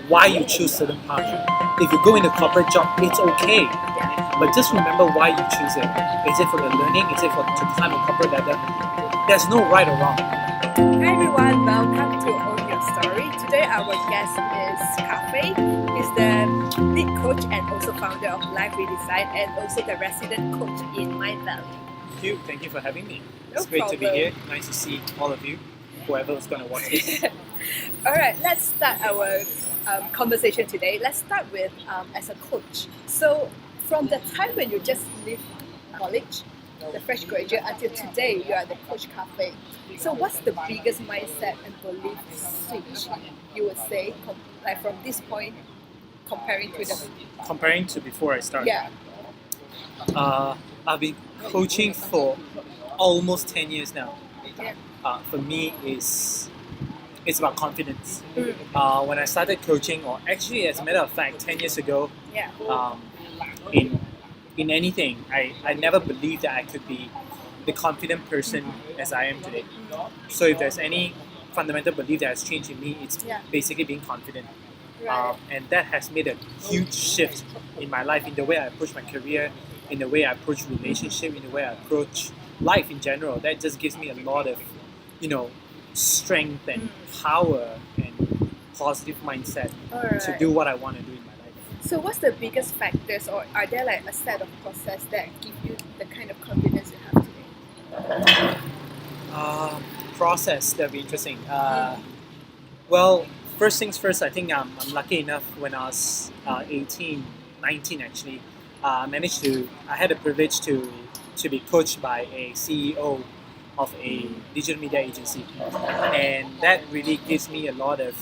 why you choose certain path. If you go into corporate job, it's okay. But just remember why you choose it. Is it for the learning? Is it for to climb a corporate ladder? There's no right or wrong. Hi everyone, welcome to Own Your Story. Today our guest is KarFei. He's the lead coach and also founder of Life Redesign and also the resident coach in Mind Valley. Thank you for having me. No It's great to be problem. here. Nice to see all of you, whoever is going to watch this. Alright, let's start our conversation today. Let's start with as a coach. So from the time when you just leave college, the fresh graduate, until today you are the Coach KarFei. So what's the biggest mindset and belief switch you would say like from this point comparing to the Comparing to before I started, yeah I've been coaching for almost 10 years now. yeah For me, it's about confidence. mm, When I started coaching, or actually, as a matter of fact, 10 years ago, yeah in anything, I never believed that I could be the confident person as I am today. So if there's any fundamental belief that has changed in me, it's Yeah. basically being confident. right And that has made a huge shift in my life, in the way I approach my career, in the way I approach relationship, in the way I approach life in general. That just gives me a lot of, strength and power and positive mindset to Alright. do what I want to do in my life. So what's the biggest factors or are there like a set of process that give you the kind of confidence you have today? Process, that'd be interesting. Well, first things first, I think I'm lucky enough when I was 18, 19 actually. I had the privilege to be coached by a CEO of a digital media agency. And that really gives me a lot of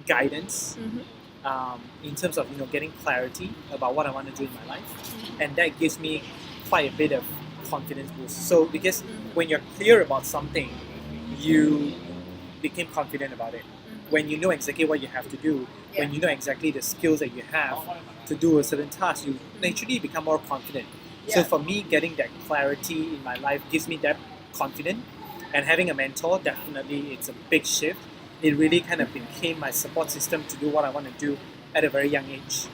guidance in terms of getting clarity about what I want to do in my life. And that gives me quite a bit of confidence boost. So because when you're clear about something, you become confident about it. When you know exactly what you have to do, when you know exactly the skills that you have to do a certain task, you naturally become more confident. So Yeah. for me, getting that clarity in my life gives me that confidence. And having a mentor, definitely, it's a big shift. It really kind of became my support system to do what I want to do at a very young age.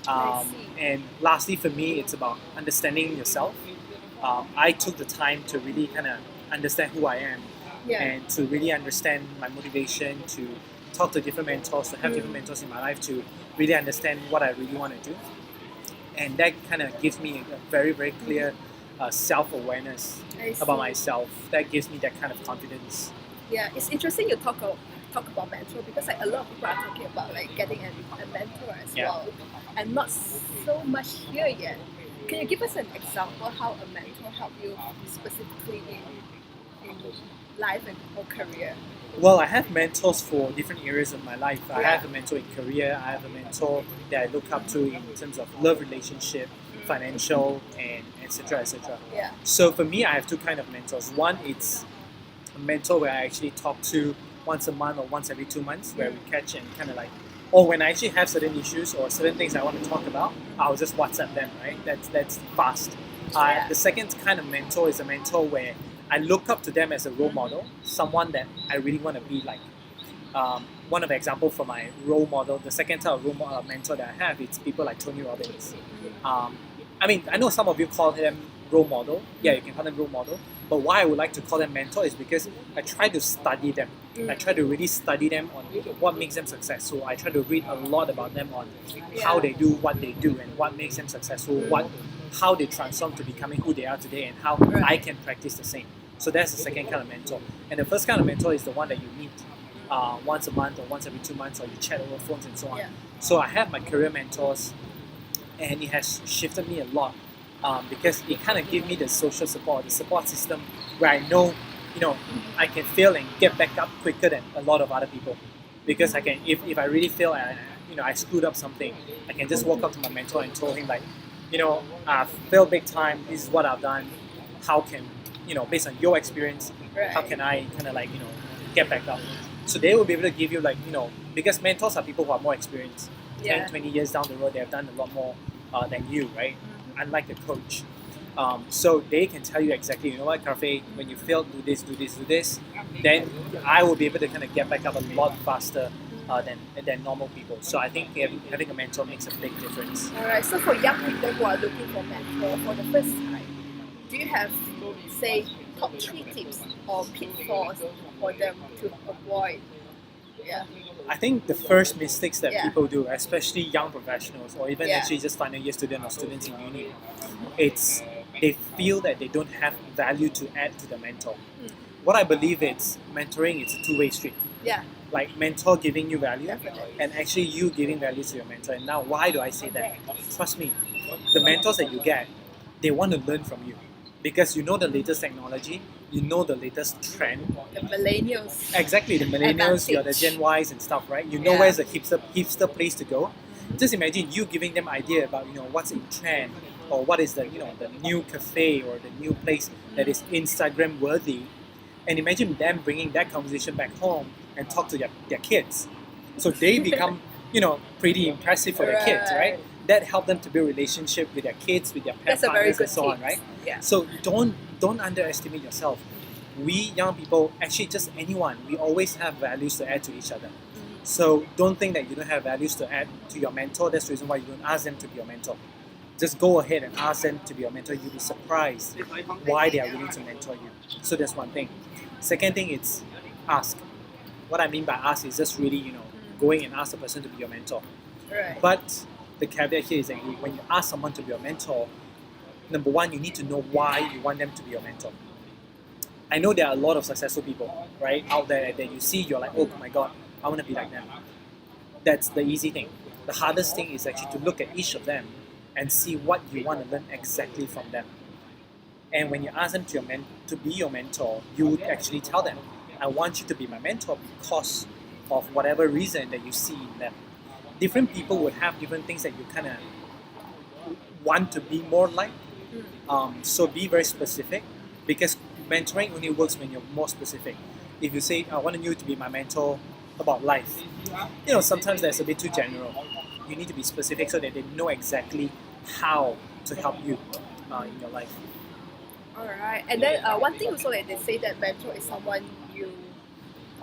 I see. And lastly, for me, it's about understanding yourself. I took the time to really kind of understand who I am Yeah. and to really understand my motivation, to talk to different mentors, to have different mentors in my life, to really understand what I really want to do. And that kind of gives me a very, very clear self-awareness I see. about myself. That gives me that kind of confidence. Yeah, it's interesting you talk about mentor because like a lot of people are talking about like getting a mentor as Yeah. well, and not so much here yet. Can you give us an example how a mentor helped you specifically in life and or career? Well, I have mentors for different areas of my life. I Yeah. have a mentor in career. I have a mentor that I look up to in terms of love relationship, financial, and etc. etc. Yeah. So for me, I have two kind of mentors. One, it's a mentor where I actually talk to once a month or once every 2 months, where we catch and kind of like, or when I actually have certain issues or certain things I want to talk about, I'll just WhatsApp them. Right? That's fast. Yeah. The second kind of mentor is a mentor where I look up to them as a role model, someone that I really want to be like. One of the example for my role model, the second type of mentor that I have, it's people like Tony Robbins. I know some of you call them role model. Yeah, you can call them role model. But why I would like to call them mentor is because I try to study them. I try to really study them on what makes them successful. I try to read a lot about them on how they do what they do and what makes them successful, how they transform to becoming who they are today, and how I can practice the same. So that's the second kind of mentor. And the first kind of mentor is the one that you meet once a month or once every 2 months, or you chat over phones and so on. Yeah. So I have my career mentors, and it has shifted me a lot because it kind of gave me the social support, the support system where I know, I can fail and get back up quicker than a lot of other people. Because I can, if I really fail and I screwed up something, I can just walk up to my mentor and tell him like, I've failed big time. This is what I've done. How can, based on your experience, how can I kind of like, get back up? So they will be able to give you like, because mentors are people who are more experienced. Yeah. 10, 20 years down the road, they have done a lot more than you, right? Unlike the coach. So they can tell you exactly, what, KarFei, when you fail, do this, then I will be able to kind of get back up a lot faster than normal people. So I think having a mentor makes a big difference. Alright, so for young people who are looking for mentor for the first time, do you have, say, top 3 tips or pitfalls for them to avoid? Yeah. I think the first mistakes that Yeah. people do, especially young professionals or even Yeah. actually just final year students or students in uni, it's they feel that they don't have value to add to the mentor. What I believe is mentoring is a two-way street. Yeah. Like mentor giving you value Definitely. and actually you giving value to your mentor. And now why do I say that? Trust me, the mentors that you get, they want to learn from you because you know the latest technology, you know the latest trend. The millennials. Exactly, the millennials, you're the Advantage. Gen Ys and stuff, right? You know Yeah. where's the hipster place to go. Just imagine you giving them idea about what's in trend or what is the the new cafe or the new place that is Instagram worthy, and imagine them bringing that conversation back home and talk to their kids, so they become pretty impressive for their kids, right? Right. That help them to build relationship with their kids, with their pet That's a very partners good and so on, tip. right? Yeah. So don't underestimate yourself. We young people, actually just anyone, we always have values to add to each other. So don't think that you don't have values to add to your mentor. That's the reason why you don't ask them to be your mentor. Just go ahead and ask them to be your mentor. You'll be surprised why they are willing to mentor you. So that's one thing. Second thing is ask. What I mean by ask is just really, going and ask the person to be your mentor. Right. But the caveat here is that when you ask someone to be your mentor, number one, you need to know why you want them to be your mentor. I know there are a lot of successful people, right, out there that you see, you're like, oh my God, I want to be like them. That's the easy thing. The hardest thing is actually to look at each of them and see what you want to learn exactly from them. And when you ask them to be your mentor, you would actually tell them, I want you to be my mentor because of whatever reason that you see in them. Different people would have different things that you kind of want to be more like. So be very specific, because mentoring only works when you're more specific. If you say, I want you to be my mentor about life, sometimes that's a bit too general. You need to be specific so that they know exactly how to help you in your life. Alright. And then one thing also, like they say that mentor is someone you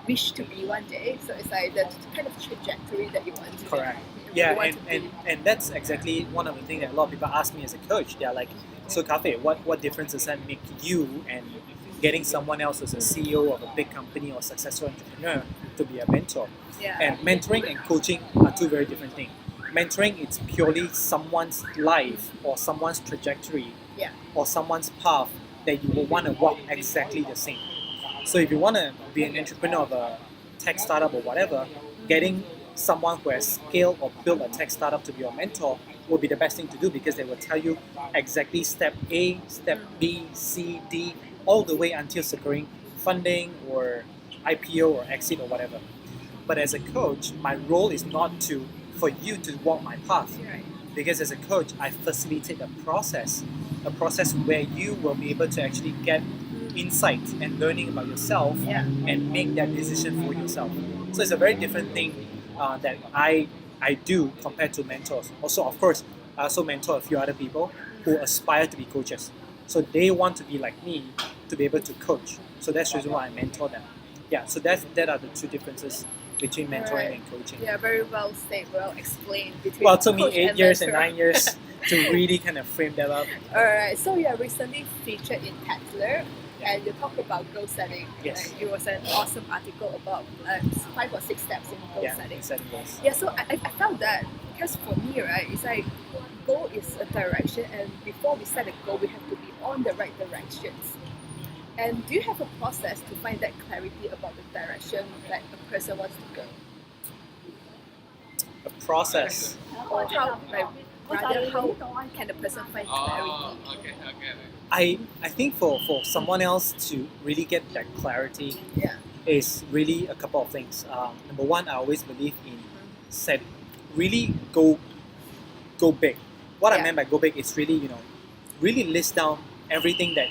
wish to be one day. So it's like the kind of trajectory that you want to Correct. you Yeah, want to and be. that's exactly one of the things that a lot of people ask me as a coach. They're like, so KarFei, what difference does that make you and getting someone else as a CEO of a big company or successful entrepreneur to be a mentor? Yeah. And mentoring and coaching are two very different things. Mentoring, it's purely someone's life or someone's trajectory Yeah. or someone's path that you will want to walk exactly the same. So if you want to be an entrepreneur of a tech startup or whatever, getting someone who has scaled or built a tech startup to be your mentor will be the best thing to do, because they will tell you exactly step A, step B, C, D, all the way until securing funding or IPO or exit or whatever. But as a coach, my role is not for you to walk my path, Right. because as a coach, I facilitate a process where you will be able to actually get insights and learning about yourself Yeah. and make that decision for yourself. So it's a very different thing that I do compared to mentors. Also, of course, I also mentor a few other people who aspire to be coaches. So they want to be like me to be able to coach. So that's the reason why I mentor them. Yeah, so that are the two differences between mentoring Right. and coaching. Yeah, very well said, well explained between Well, it took me coach 8 years and mentor. 9 years to really kind of frame that up. Alright, so you are recently featured in Tatler and you talk about goal setting. Yes. It was an awesome article about 5 or 6 steps in goal Yeah, setting. setting goals. Yeah, so I found that because for me, right, it's like goal is a direction, and before we set a goal, we have to be on the right directions. And do you have a process to find that clarity about the direction that a person wants to go? A process. Or how, like, rather, how can a person find clarity? I think for someone else to really get that clarity Yeah. is really a couple of things. Number one, I always believe in really go big. What I Yeah. meant by go big is really, really list down everything that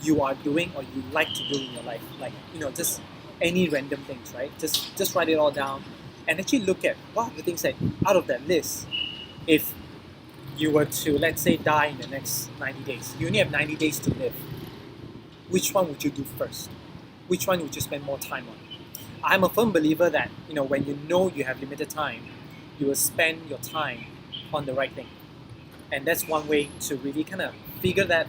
you are doing or you like to do in your life. Like, just any random things, right? Just write it all down and actually look at what are the things that out of that list, if you were to, let's say, die in the next 90 days, you only have 90 days to live. Which one would you do first? Which one would you spend more time on? I'm a firm believer that when you know you have limited time, you will spend your time on the right thing, and that's one way to really kind of figure that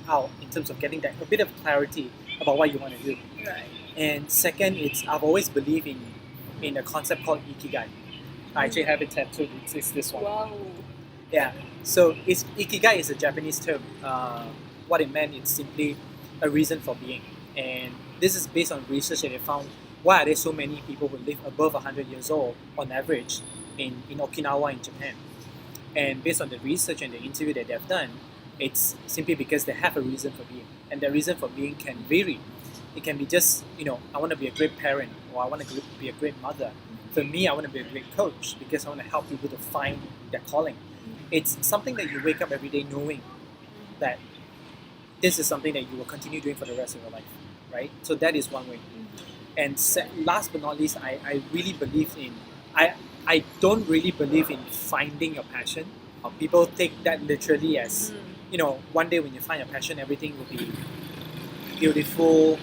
out in terms of getting that a bit of clarity about what you want to do. Right. And second, I've always believed in a concept called ikigai. I actually have it tattooed. It's this one. Wow. Yeah. So ikigai is a Japanese term. What it meant, it's simply a reason for being. And this is based on research that they found. Why are there so many people who live above 100 years old on average in Okinawa in Japan? And based on the research and the interview that they've done, it's simply because they have a reason for being. And the reason for being can vary. It can be just, I want to be a great parent, or I want to be a great mother. For me, I want to be a great coach because I want to help people to find their calling. It's something that you wake up every day knowing that this is something that you will continue doing for the rest of your life, right? So that is one way. And last but not least, I really believe in, I don't really believe in finding your passion. People take that literally as, one day when you find your passion, everything will be beautiful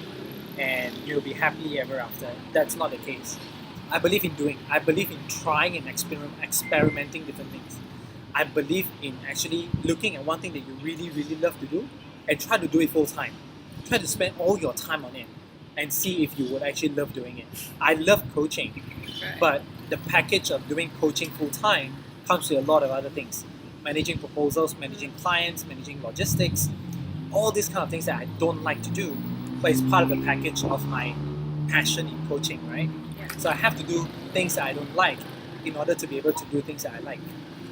and you'll be happy ever after. That's not the case. I believe in doing. I believe in trying and experimenting different things. I believe in actually looking at one thing that you really, really love to do and try to do it full time. Try to spend all your time on it and see if you would actually love doing it. I love coaching, but the package of doing coaching full time comes with a lot of other things. Managing proposals, managing clients, managing logistics, all these kind of things that I don't like to do, but it's part of the package of my passion in coaching, right? So I have to do things that I don't like in order to be able to do things that I like.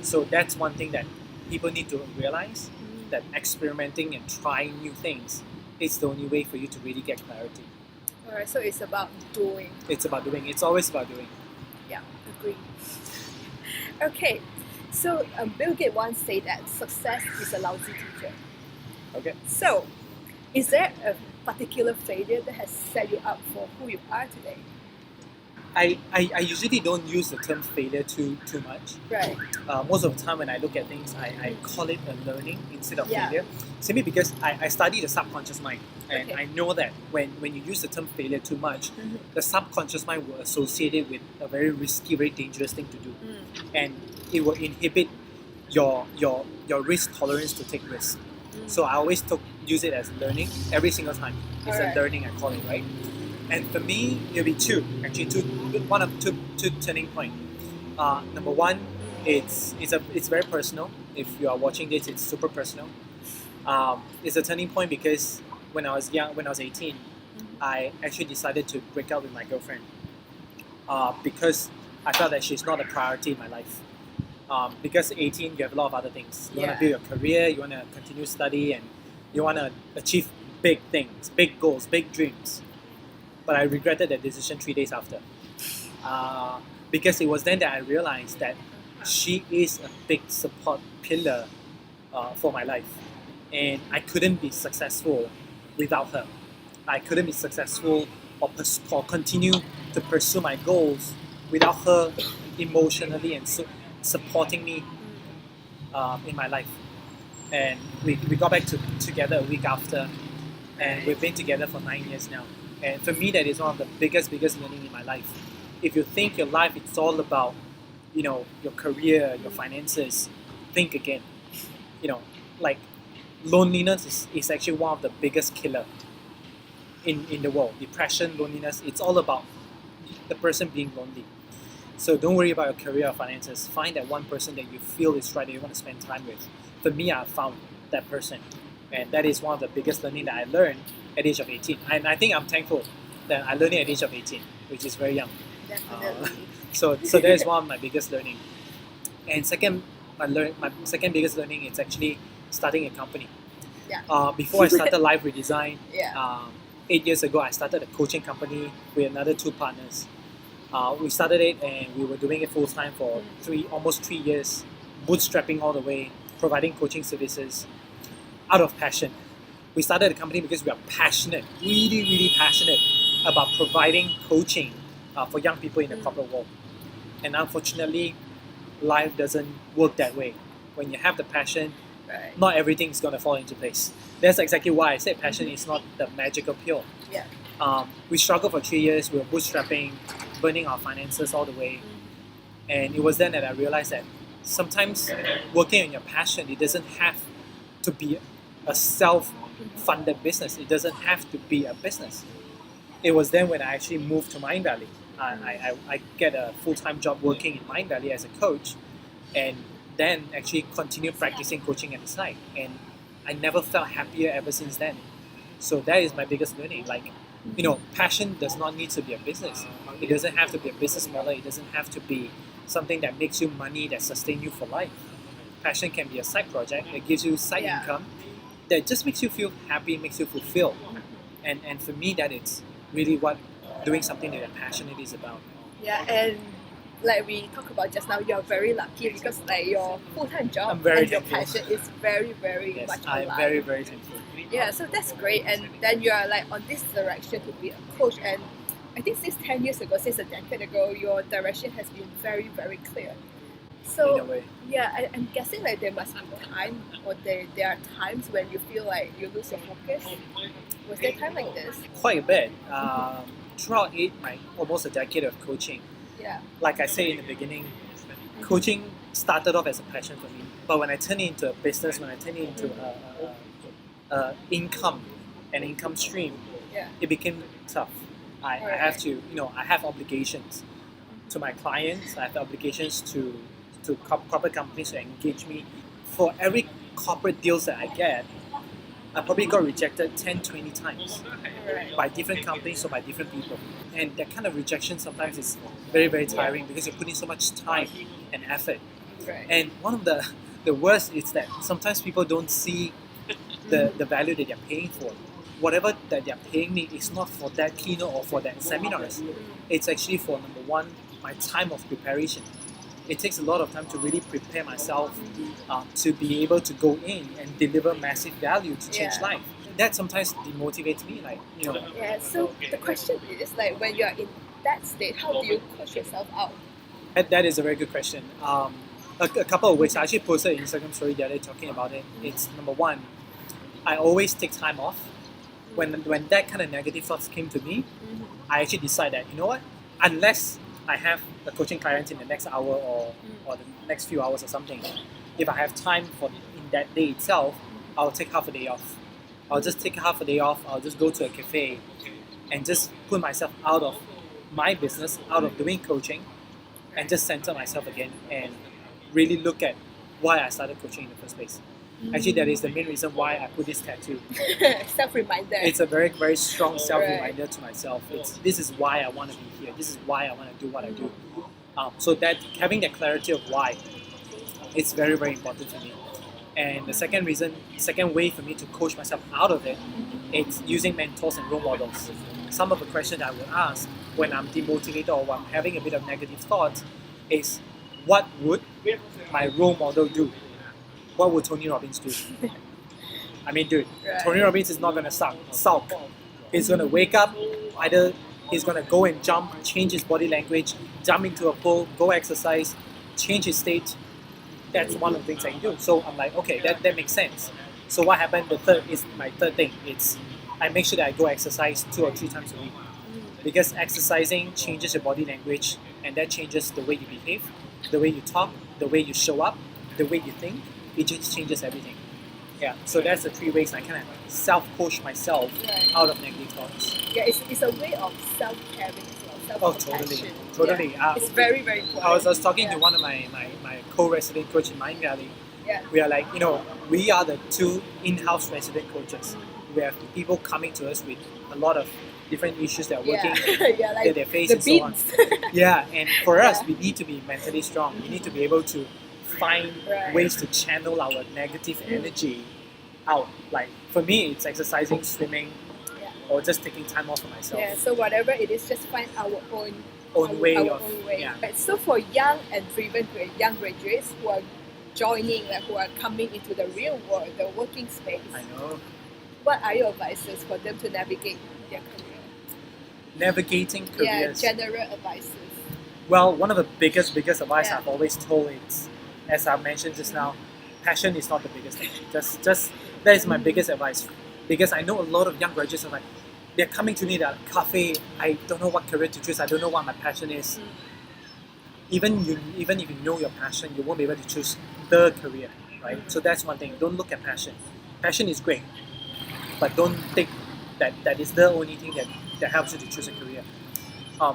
So that's one thing that people need to realize, that experimenting and trying new things is the only way for you to really get clarity. Alright, so it's about doing. It's about doing. It's always about doing. Yeah, agree. Okay, so Bill Gates once said that success is a lousy teacher. Okay. So, is there a particular failure that has set you up for who you are today? I usually don't use the term failure too much. Right. Most of the time when I look at things, I call it a learning instead of Yeah. failure. Simply because I study the subconscious mind. And Okay. I know that when you use the term failure too much, the subconscious mind will associate it with a very risky, very dangerous thing to do. And it will inhibit your risk tolerance to take risks. So I always use it as learning every single time. It's Alright. a learning, I call it, right? And for me, it'll be two turning point. Number one, it's very personal. If you are watching this, it's super personal. It's a turning point because when I was young, when I was 18, I actually decided to break up with my girlfriend because I felt that she's not a priority in my life. Because 18, you have a lot of other things. You want to build your career, you want to continue study, and you want to achieve big things, big goals, big dreams. But I regretted that decision 3 days after. Because it was then that I realized that she is a big support pillar for my life. And I couldn't be successful without her. I couldn't be successful or continue to pursue my goals without her emotionally and supporting me in my life. And we got back together a week after, and we've been together for 9 years now. And for me, that is one of the biggest learning in my life. If you think your life it's all about, your career, your finances, think again. Like loneliness is actually one of the biggest killer in the world. Depression, loneliness, it's all about the person being lonely. So don't worry about your career or finances. Find that one person that you feel is right that you want to spend time with. For me, I found that person. And that is one of the biggest learning that I learned at the age of 18. And I think I'm thankful that I learned it at the age of 18, which is very young. Definitely. So that is one of my biggest learning. And second, my second biggest learning is actually starting a company. Yeah. Before I started Live Redesign, Yeah. 8 years ago, I started a coaching company with another 2 partners. We started it and we were doing it full time for almost 3 years, bootstrapping all the way, providing coaching services out of passion. We started the company because we are passionate, really, really passionate about providing coaching for young people in the corporate world. And unfortunately, life doesn't work that way. When you have the passion, Right. not everything is going to fall into place. That's exactly why I said passion is not the magical pill. Yeah. We struggled for 3 years. We were bootstrapping, burning our finances all the way. And it was then that I realized that sometimes working on your passion, it doesn't have to be a self-funded business. It doesn't have to be a business. It was then when I actually moved to Mind Valley. I get a full-time job working in Mind Valley as a coach, and then actually continued practicing coaching at the side. And I never felt happier ever since then. So that is my biggest learning. Like, passion does not need to be a business. It doesn't have to be a business model. It doesn't have to be something that makes you money, that sustains you for life. Passion can be a side project that gives you side income that just makes you feel happy, makes you fulfilled. And for me, that is really what doing something that you're passionate is about. Yeah, and like we talked about just now, you're very lucky because like your full-time job I'm very and your thankful. passion is very, very Yes, much I'm aligned. very, very thankful. Yeah, so that's great. And then you are like on this direction to be a coach. And I think since 10 years ago, since a decade ago, your direction has been very, very clear. In a So way. yeah, I'm guessing like there must be time, or there are times when you feel like you lose your focus. Was there a time like this? Quite a bit. Throughout almost a decade of coaching, Yeah. like I said in the beginning, coaching started off as a passion for me. But when I turned it into a business, when I turned it into an income stream, Yeah. it became tough. I have to, I have obligations to my clients. I have obligations to corporate companies to engage me. For every corporate deals that I get, I probably got rejected 10, 20 times Right. by different companies or by different people. And that kind of rejection sometimes is very, very tiring because you're putting so much time and effort. Right. And one of the worst is that sometimes people don't see the value that they're paying for. Whatever that they're paying me is not for that keynote or for that seminars. It's actually for, number one, my time of preparation. It takes a lot of time to really prepare myself to be able to go in and deliver massive value to change life. That sometimes demotivates me, Yeah, so the question is like when you're in that state, how do you push yourself out? That is a very good question. A couple of ways. I actually posted an Instagram story the other day talking about it. It's number one, I always take time off. When that kind of negative thoughts came to me, I actually decided that, you know what, unless I have a coaching client in the next hour or the next few hours or something, if I have time in that day itself, I'll take half a day off. I'll just take half a day off. I'll just go to a cafe and just put myself out of my business, out of doing coaching, and just center myself again and really look at why I started coaching in the first place. Actually, that is the main reason why I put this tattoo. Self-reminder. It's a very, very strong self-reminder to myself. This is why I want to be here. This is why I want to do what I do. So that having that clarity of why, it's very, very important for me. And the second way for me to coach myself out of it, it's using mentors and role models. Some of the questions I would ask when I'm demotivated or when I'm having a bit of negative thoughts is, what would my role model do? What would Tony Robbins do? I mean, dude, Tony Robbins is not going to sulk. He's going to wake up, either he's going to go and jump, change his body language, jump into a pool, go exercise, change his state. That's one of the things I do. So I'm like, okay, that makes sense. So what happened, my third thing. It's I make sure that I go exercise 2 or 3 times a week. Because exercising changes your body language, and that changes the way you behave, the way you talk, the way you show up, the way you think. It just changes everything. Yeah, so that's the 3 ways I kind of self-coach myself out of negative thoughts. Yeah, it's a way of self-caring as well, self-compassion. Totally. Yeah. It's very, very important. I was talking to one of my co-resident coach in Mind Valley. Yeah. We are like, we are the 2 in-house resident coaches. We have people coming to us with a lot of different issues that are working, that they face, the and so on. Yeah, and for us, we need to be mentally strong. We need to be able to find ways to channel our negative energy out. Like for me, it's exercising, swimming, or just taking time off for myself. Yeah, so whatever it is, just find our own way. Yeah. Right, so for young and driven young graduates who are joining, who are coming into the real world, the working space, I know. What are your advices for them to navigate their career? Navigating careers. Yeah, general advices. Well, one of the biggest advice I've always told is, as I mentioned just now, passion is not the biggest thing. Just that is my biggest advice, because I know a lot of young graduates are like, they're coming to me that KarFei, I don't know what career to choose. I don't know what my passion is. Even if you know your passion, you won't be able to choose the career, right? So that's one thing. Don't look at passion. Passion is great, but don't think that is the only thing that helps you to choose a career.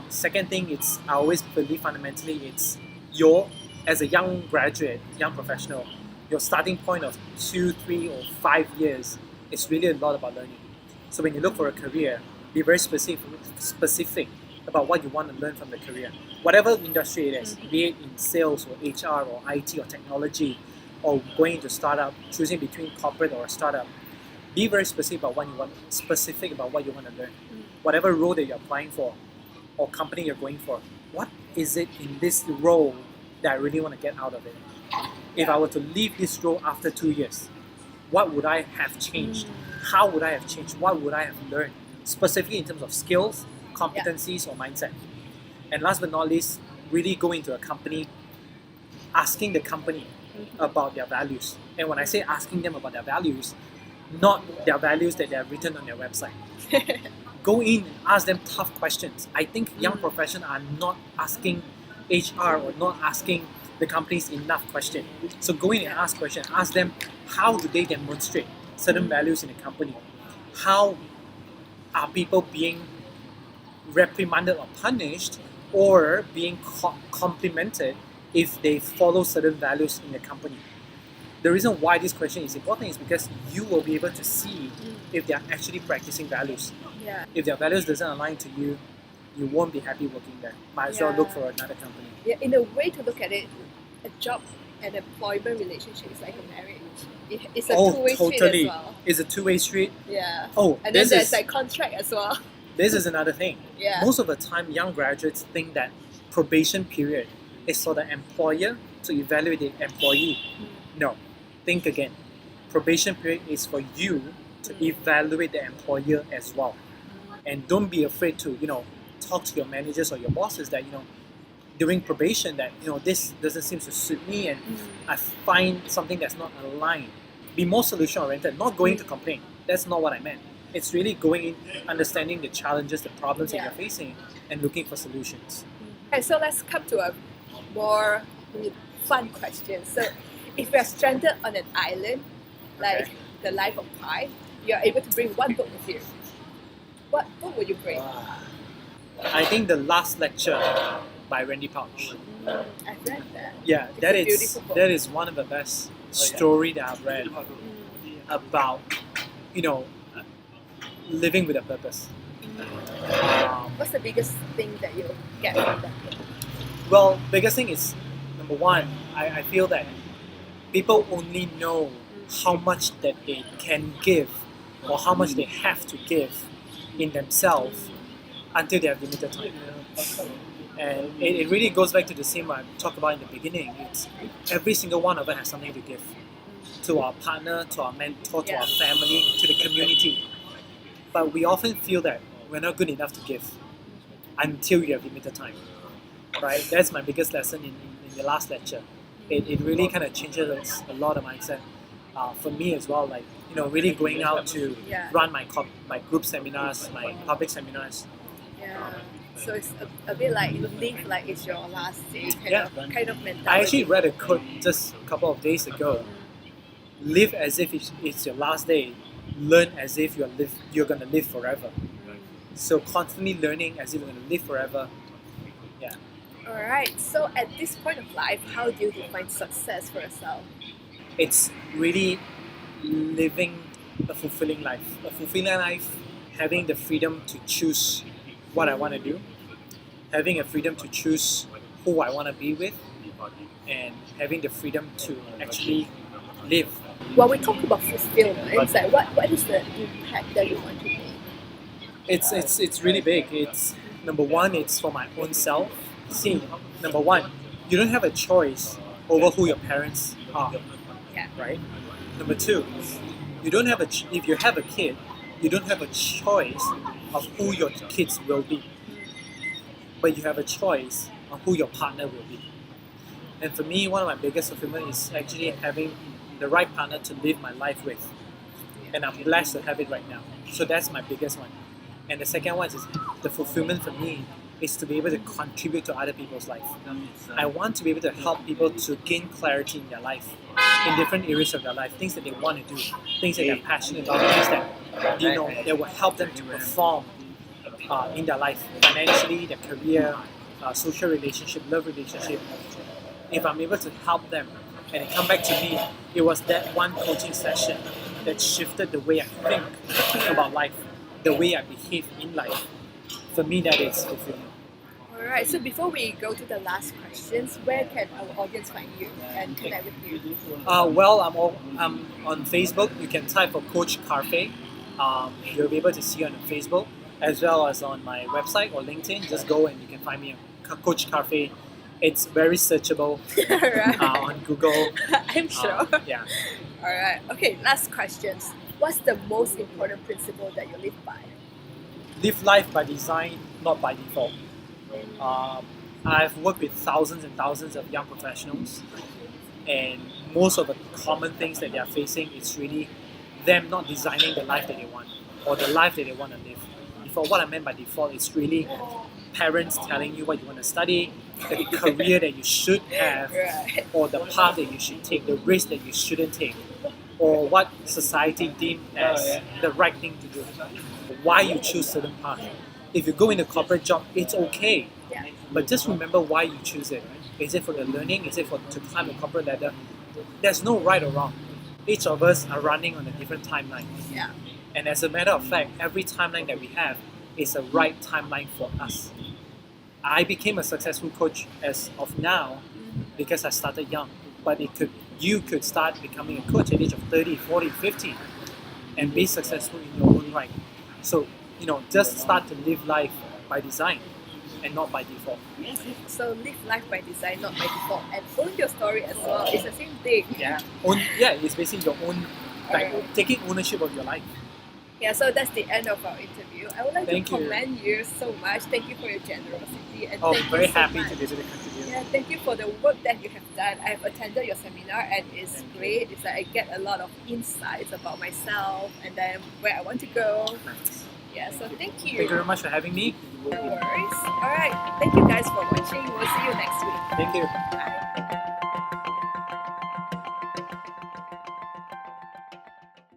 Second thing, it's I always believe fundamentally it's as a young graduate, young professional, your starting point of 2, 3, or 5 years is really a lot about learning. So when you look for a career, be very specific about what you want to learn from the career. Whatever industry it is, be it in sales or HR or IT or technology, or going into startup, choosing between corporate or a startup, be very specific about what you want to learn. Whatever role that you're applying for or company you're going for, what is it in this role that I really want to get out of it? If I were to leave this role after 2 years, what would I have changed? How would I have changed? What would I have learned? Specifically in terms of skills, competencies, or mindset. And last but not least, really go into a company, asking the company about their values. And when I say asking them about their values, not their values that they have written on their website. Go in and ask them tough questions. I think young professionals are not asking HR or not asking the companies enough questions. So go in and ask questions. Ask them how do they demonstrate certain values in the company? How are people being reprimanded or punished or being complimented if they follow certain values in the company? The reason why this question is important is because you will be able to see if they are actually practicing values. Yeah. If their values doesn't align to you, you won't be happy working there. Might as well look for another company. Yeah, in a way to look at it, a job and employment relationship is like a marriage. It's a two-way street as well. It's a two-way street. Yeah. And then there's like contract as well. This is another thing. Yeah. Most of the time, young graduates think that probation period is for the employer to evaluate the employee. No. Think again. Probation period is for you to evaluate the employer as well. And don't be afraid to, talk to your managers or your bosses that, during probation that, this doesn't seem to suit me and I find something that's not aligned. Be more solution oriented, not going to complain. That's not what I meant. It's really going in, understanding the challenges, the problems that you're facing and looking for solutions. Okay, so let's come to a more fun question. So if you're stranded on an island, like the life of Pi, you're able to bring one book with you. What book would you bring? I think The Last Lecture by Randy Pausch. I've read that. Yeah, It's that is one of the best story that I've read about, living with a purpose. What's the biggest thing that you get from that book? Well, biggest thing is, number one, I feel that people only know how much that they can give or how much they have to give in themselves until they have limited time. And it really goes back to the same what I talked about in the beginning. It's every single one of us has something to give to our partner, to our mentor, to our family, to the community. But we often feel that we're not good enough to give until you have limited time. Right? That's my biggest lesson in the last lecture. It really kind of changes a lot of mindset for me as well. Like, really going out to run my group seminars, my public seminars. Yeah. So it's a bit like live like it's your last day kind of mentality. I actually read a quote just a couple of days ago. Live as if it's your last day. Learn as if you're going to live forever. So constantly learning as if you're going to live forever. Yeah. Alright, so at this point of life, how do you define success for yourself? It's really living a fulfilling life. A fulfilling life, having the freedom to choose what I want to do, having a freedom to choose who I want to be with, and having the freedom to actually live. When we talk about fulfillment, it's like what is the impact that you want to make? It's really big. It's number one, it's for my own self. See, number one, you don't have a choice over who your parents are. Right? Number two, you don't have if you have a kid, you don't have a choice of who your kids will be. But you have a choice of who your partner will be. And for me, one of my biggest fulfillment is actually having the right partner to live my life with. And I'm blessed to have it right now. So that's my biggest one. And the second one is the fulfillment for me is to be able to contribute to other people's life. I want to be able to help people to gain clarity in their life, in different areas of their life, things that they want to do, things that they're passionate about, things that that will help them to perform in their life, financially, their career, social relationship, love relationship. If I'm able to help them and it come back to me, it was that one coaching session that shifted the way I think about life, the way I behave in life. For me, that is fulfilling. Alright, so before we go to the last questions, where can our audience find you and connect with you? Well, I'm on Facebook. You can type for Coach KarFei. You'll be able to see on Facebook, as well as on my website or LinkedIn. Just go and you can find me on Coach KarFei. It's very searchable Alright, on Google. I'm sure. Yeah. Alright, okay, last questions. What's the most important principle that you live by? Live life by design, not by default. I've worked with thousands and thousands of young professionals, and most of the common things that they are facing is really them not designing the life that they want or the life that they want to live. Default, what I meant by default is really parents telling you what you want to study, the career that you should have, Right. or the path that you should take, the risk that you shouldn't take, or what society deemed as the right thing to do, why you choose certain path. If you go into corporate job, it's okay, Yeah. but just remember why you choose it. Is it for the learning? Is it for to climb the corporate ladder? There's no right or wrong. Each of us are running on a different timeline. Yeah. And as a matter of fact, every timeline that we have is a right timeline for us. I became a successful coach as of now because I started young. But you could start becoming a coach at the age of 30, 40, 50 and be successful in your own right. So, just start to live life by design and not by default. So live life by design, not by default, and own your story as well. It's the same thing. Yeah. It's basically your own, taking ownership of your life. Yeah, so that's the end of our interview. I would like Thank to you. commend you so much. Thank you for your generosity and Oh, thank I'm very you so happy much. to be able to contribute. Yeah, thank you for the work that you have done. I have attended your seminar and it's great. It's like I get a lot of insights about myself and then where I want to go. Yeah, so thank you. Thank you very much for having me. No worries. Alright, thank you guys for watching. We'll see you next week. Thank you. Bye.